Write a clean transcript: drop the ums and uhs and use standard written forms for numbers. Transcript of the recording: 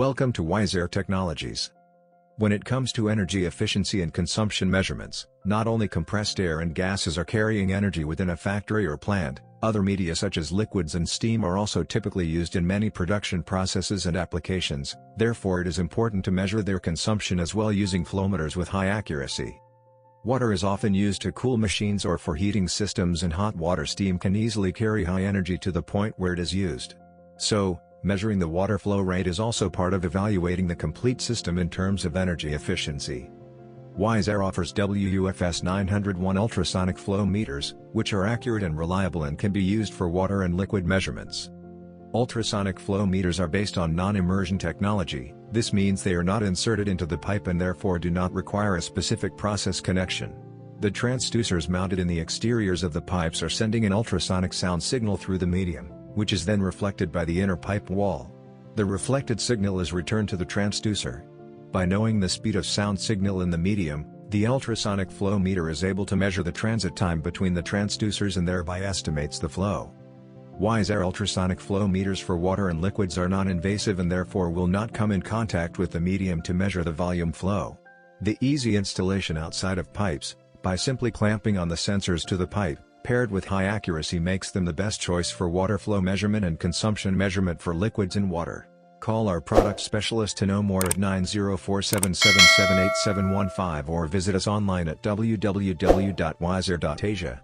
Welcome to Wiseair Technologies. When it comes to energy efficiency and consumption measurements, not only compressed air and gases are carrying energy within a factory or plant, other media such as liquids and steam are also typically used in many production processes and applications. Therefore, it is important to measure their consumption as well using flow meters with high accuracy. Water is often used to cool machines or for heating systems, and hot water steam can easily carry high energy to the point where it is used. So, measuring the water flow rate is also part of evaluating the complete system in terms of energy efficiency. Wiseair offers WUFS 901 ultrasonic flow meters, which are accurate and reliable and can be used for water and liquid measurements. Ultrasonic flow meters are based on non-immersion technology. This means they are not inserted into the pipe and therefore do not require a specific process connection. The transducers mounted in the exteriors of the pipes are sending an ultrasonic sound signal through the medium, which is then reflected by the inner pipe wall. The reflected signal is returned to the transducer. By knowing the speed of sound signal in the medium, the ultrasonic flow meter is able to measure the transit time between the transducers and thereby estimates the flow. Wiseair ultrasonic flow meters for water and liquids are non-invasive and therefore will not come in contact with the medium to measure the volume flow. The easy installation outside of pipes, by simply clamping on the sensors to the pipe, paired with high accuracy, makes them the best choice for water flow measurement and consumption measurement for liquids and water. Call our product specialist to know more at 904-777-8715 or visit us online at www.wiseair.asia.